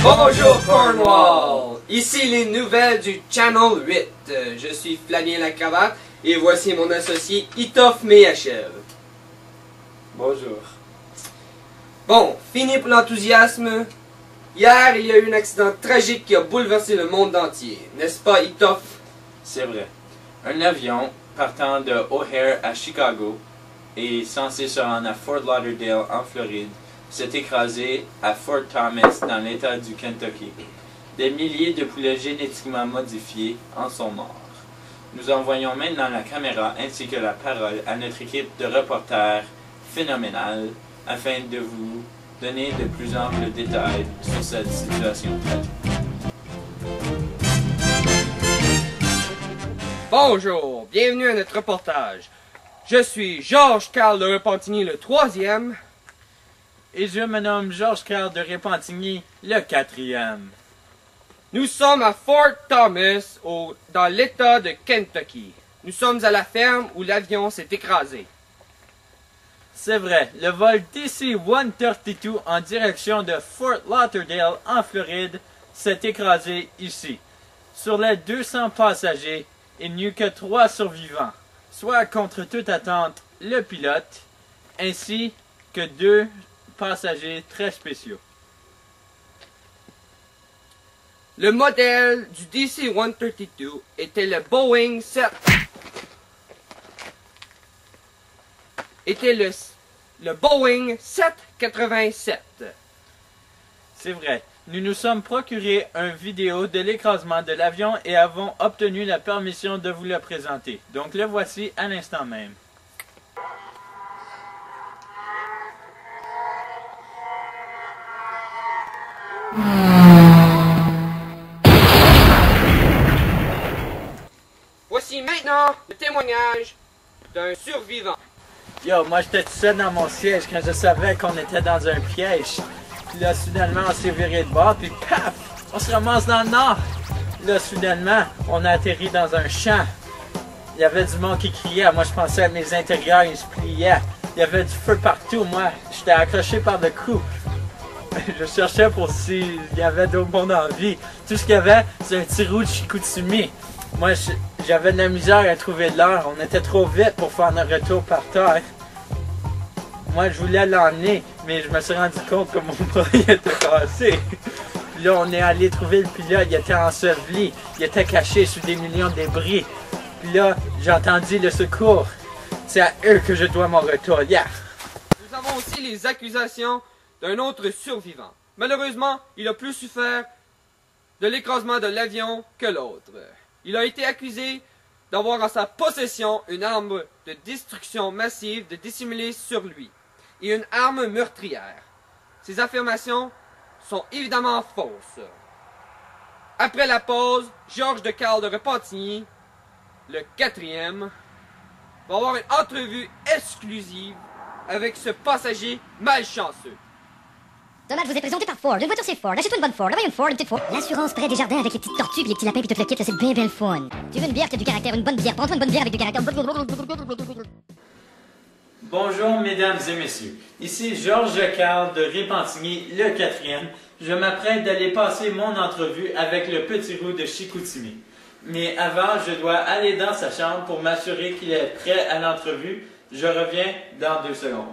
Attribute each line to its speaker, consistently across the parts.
Speaker 1: Bonjour Cornwall! Ici les nouvelles du Channel 8. Je suis Flavien Lacravate et voici mon associé Itof Meyachev.
Speaker 2: Bonjour.
Speaker 1: Bon, fini pour l'enthousiasme. Hier, il y a eu un accident tragique qui a bouleversé le monde entier. N'est-ce pas, Itof?
Speaker 2: C'est vrai. Un avion partant de O'Hare à Chicago et censé se rendre à Fort Lauderdale en Floride s'est écrasé à Fort Thomas dans l'État du Kentucky. Des milliers de poulets génétiquement modifiés en sont morts. Nous envoyons maintenant la caméra ainsi que la parole à notre équipe de reporters phénoménale afin de vous donner de plus amples détails sur cette situation tragique.
Speaker 1: Bonjour, bienvenue à notre reportage. Je suis Georges-Carl de Repentigny le 3e.
Speaker 2: Et je me nomme Georges-Carl de Repentigny, le 4e.
Speaker 1: Nous sommes à Fort Thomas, dans l'État de Kentucky. Nous sommes à la ferme où l'avion s'est écrasé.
Speaker 2: C'est vrai, le vol DC-132 en direction de Fort Lauderdale en Floride s'est écrasé ici. Sur les 200 passagers, il n'y eut que 3 survivants, soit contre toute attente le pilote, ainsi que 2 passagers très spéciaux.
Speaker 1: Le modèle du DC-132 était le Boeing 7. Était le Boeing 787.
Speaker 2: C'est vrai, nous nous sommes procuré une vidéo de l'écrasement de l'avion et avons obtenu la permission de vous le présenter. Donc le voici à l'instant même.
Speaker 1: Voici maintenant le témoignage d'un survivant.
Speaker 2: Yo, moi j'étais tout seul dans mon siège quand je savais qu'on était dans un piège. Puis là, soudainement, on s'est viré de bord, puis paf! On se ramasse dans le nord. Là, soudainement, on a atterri dans un champ. Il y avait du monde qui criait. Moi, je pensais à mes intérieurs, ils se pliaient. Il y avait du feu partout. Moi, j'étais accroché par le cou. Je cherchais pour s'il y avait d'autres monde en vie. Tout ce qu'il y avait, c'est un petit roux de Chicoutimi. Moi, j'avais de la misère à trouver de l'heure. On était trop vite pour faire notre retour par terre. Moi, je voulais l'emmener, mais je me suis rendu compte que mon bras était cassé. Puis là, on est allé trouver le pilote. Il était enseveli. Il était caché sous des millions de débris. Puis là, j'ai entendu le secours. C'est à eux que je dois mon retour. Yeah.
Speaker 1: Nous avons aussi les accusations d'un autre survivant. Malheureusement, il a plus souffert de l'écrasement de l'avion que l'autre. Il a été accusé d'avoir en sa possession une arme de destruction massive dissimulée sur lui et une arme meurtrière. Ces affirmations sont évidemment fausses. Après la pause, Georges de Carl de Repentigny, le 4e, va avoir une entrevue exclusive avec ce passager malchanceux.
Speaker 3: Dommage, vous êtes présenté par Ford. Une voiture, c'est Ford. Achète-toi une bonne Ford. Envoie une Ford, une petite Ford. L'assurance près des jardins avec les petites tortues, puis les petits lapins, puis tout le kit, c'est bien le fun. Tu veux une bière qui a du caractère, une bonne bière. Prends-toi une bonne bière avec du caractère.
Speaker 2: Bonjour mesdames et messieurs, ici Georges Carl de Repentigny, le 4e. Je m'apprête d'aller passer mon entrevue avec le petit roux de Chicoutimi. Mais avant, je dois aller dans sa chambre pour m'assurer qu'il est prêt à l'entrevue. Je reviens dans 2 secondes.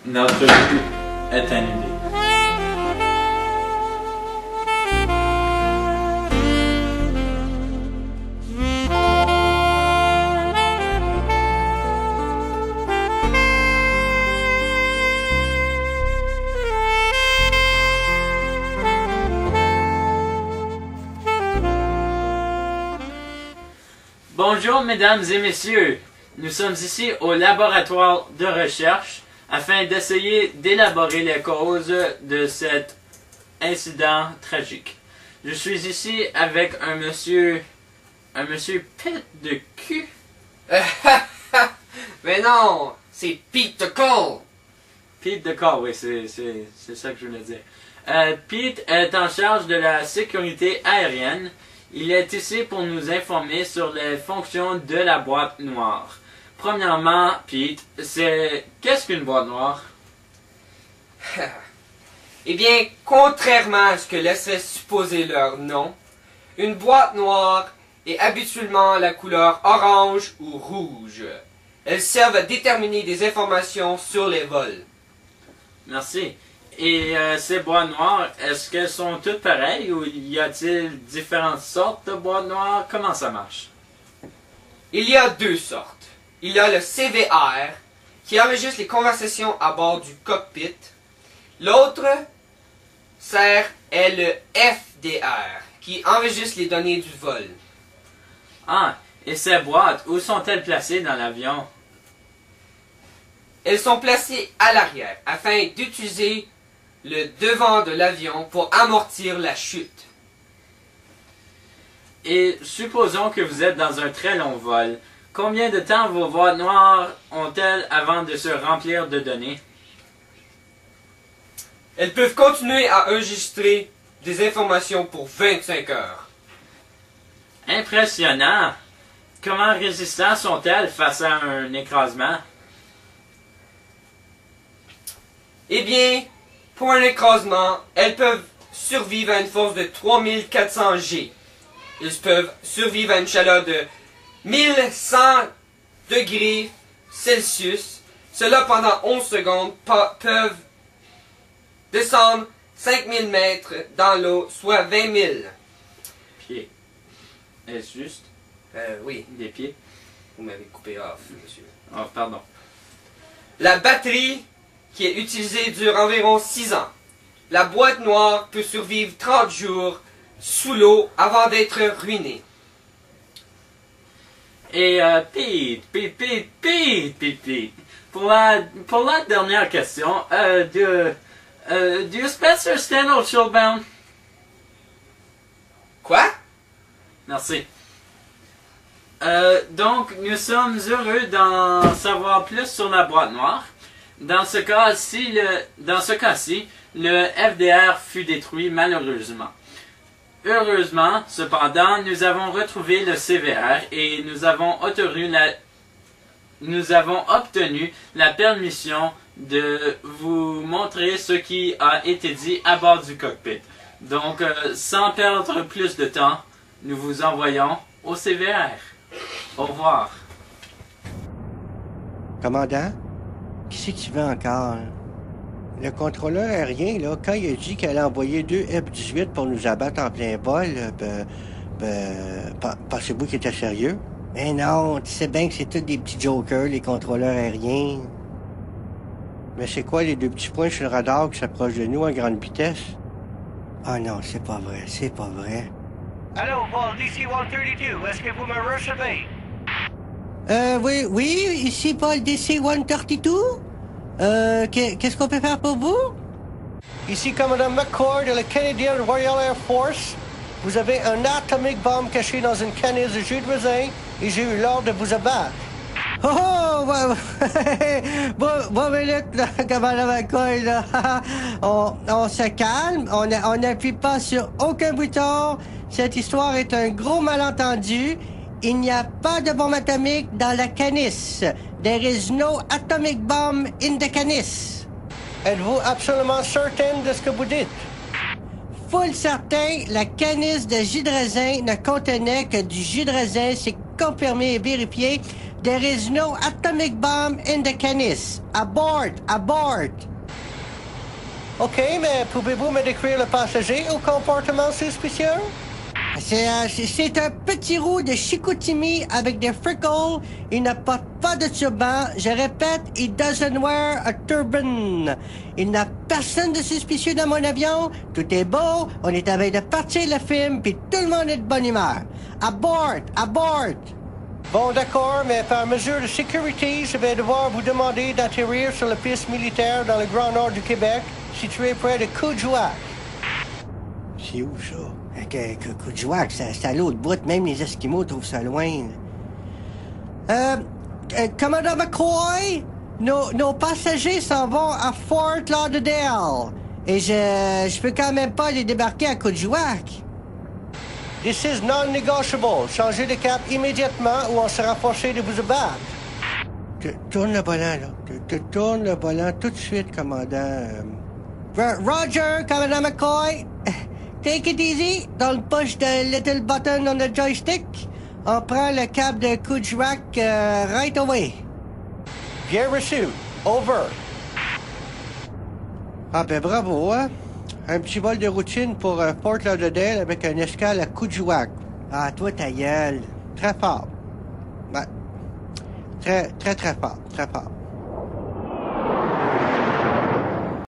Speaker 2: L'entrevue est annulée. Bonjour mesdames et messieurs, nous sommes ici au laboratoire de recherche afin d'essayer d'élaborer les causes de cet incident tragique. Je suis ici avec un monsieur Pete de cul.
Speaker 1: Mais non, c'est Pete de Cole.
Speaker 2: Pete de Cole, oui, c'est ça que je voulais dire. Pete est en charge de la sécurité aérienne. Il est ici pour nous informer sur les fonctions de la boîte noire. Premièrement, Pete, qu'est-ce qu'une boîte noire?
Speaker 1: Eh bien, contrairement à ce que laisserait supposer leur nom, une boîte noire est habituellement la couleur orange ou rouge. Elles servent à déterminer des informations sur les vols.
Speaker 2: Merci. Et ces boîtes noires, est-ce qu'elles sont toutes pareilles ou y a-t-il différentes sortes de boîtes noires? Comment ça marche?
Speaker 1: Il y a deux sortes. Il y a le CVR, qui enregistre les conversations à bord du cockpit. L'autre est le FDR, qui enregistre les données du vol.
Speaker 2: Ah, et ces boîtes, où sont-elles placées dans l'avion?
Speaker 1: Elles sont placées à l'arrière, afin d'utiliser le devant de l'avion pour amortir la chute.
Speaker 2: Et supposons que vous êtes dans un très long vol. Combien de temps vos boîtes noires ont-elles avant de se remplir de données?
Speaker 1: Elles peuvent continuer à enregistrer des informations pour 25 heures.
Speaker 2: Impressionnant! Comment résistantes sont-elles face à un écrasement?
Speaker 1: Eh bien, pour un écrasement, elles peuvent survivre à une force de 3400 G. Elles peuvent survivre à une chaleur de 1100 degrés Celsius. Cela pendant 11 secondes peuvent descendre 5000 mètres dans l'eau, soit 20 000.
Speaker 2: Pieds. Est-ce juste?
Speaker 1: Oui.
Speaker 2: Des pieds?
Speaker 1: Vous m'avez coupé off, monsieur.
Speaker 2: Oh, pardon.
Speaker 1: La batterie qui est utilisée dure environ 6 ans. La boîte noire peut survivre 30 jours sous l'eau avant d'être ruinée.
Speaker 2: Et Pete. Pour la dernière question, do you Spencer stand au Chillbound?
Speaker 1: Quoi?
Speaker 2: Merci. Donc, nous sommes heureux d'en savoir plus sur la boîte noire. Dans ce cas-ci, le FDR fut détruit malheureusement. Heureusement, cependant, nous avons retrouvé le CVR et nous avons obtenu la permission de vous montrer ce qui a été dit à bord du cockpit. Donc, sans perdre plus de temps, nous vous envoyons au CVR. Au revoir.
Speaker 4: Commandant, qui c'est que tu veux encore? Le contrôleur aérien, là, quand il a dit qu'elle a envoyé 2 F-18 pour nous abattre en plein vol, pensez-vous qu'il était sérieux? Mais non, tu sais bien que c'est tous des petits jokers, les contrôleurs aériens. Mais c'est quoi les 2 petits points sur le radar qui s'approchent de nous à grande vitesse? Ah non, c'est pas vrai, c'est pas vrai.
Speaker 5: Allô, Paul, DC-132, est-ce que vous me recevez?
Speaker 4: Oui, ici Paul DC-132. Qu'est-ce qu'on peut faire pour vous?
Speaker 5: Ici commandant McCord de la Canadian Royal Air Force. Vous avez un atomic bomb caché dans une canisse de jus de raisin et j'ai eu l'ordre de vous abattre.
Speaker 4: Oh, bon minute, là, commandant McCoy, là. on se calme, on n'appuie pas sur aucun bouton. Cette histoire est un gros malentendu. Il n'y a pas de bombe atomique dans la canisse. There is no atomic bomb in the canisse.
Speaker 5: Êtes-vous absolument certain de ce que vous dites?
Speaker 4: Full certain, la canisse de jus de raisin ne contenait que du jus de raisin. C'est confirmé et vérifié. There is no atomic bomb in the canisse. Abort!
Speaker 5: OK, mais pouvez-vous me décrire le passager au comportement suspicieux?
Speaker 4: C'est un petit roux de Chicoutimi avec des freckles. Il ne porte pas de turban. Je répète, he doesn't wear a turban. Il n'a personne de suspicieux dans mon avion. Tout est beau. On est à veille de partir le film, puis tout le monde est de bonne humeur. Abort!
Speaker 5: Bon, d'accord, mais par mesure de sécurité, je vais devoir vous demander d'atterrir sur la piste militaire dans le Grand Nord du Québec, située près de Coudjouac.
Speaker 4: C'est où, ça? Coudjouac, c'est à l'autre bout. Même les Esquimaux trouvent ça loin. Commandant McCoy, nos passagers s'en vont à Fort Lauderdale. Et je peux quand même pas les débarquer à Coudjouac.
Speaker 5: This is non-negotiable. Changez de cap immédiatement ou on sera forcé de vous abattre. Tourne le volant, là. Tourne le volant tout de suite, commandant. Roger, commandant McCoy. Take it easy. Dans le push de little button on the joystick. On prend le cap de Kuujjuaq right away. Bien reçu. Over. Ah ben bravo, hein? Un petit vol de routine pour Fort Lauderdale avec un escale à Kuujjuaq. Ah, toi, ta gueule. Très fort. Ouais. Très fort. Très fort.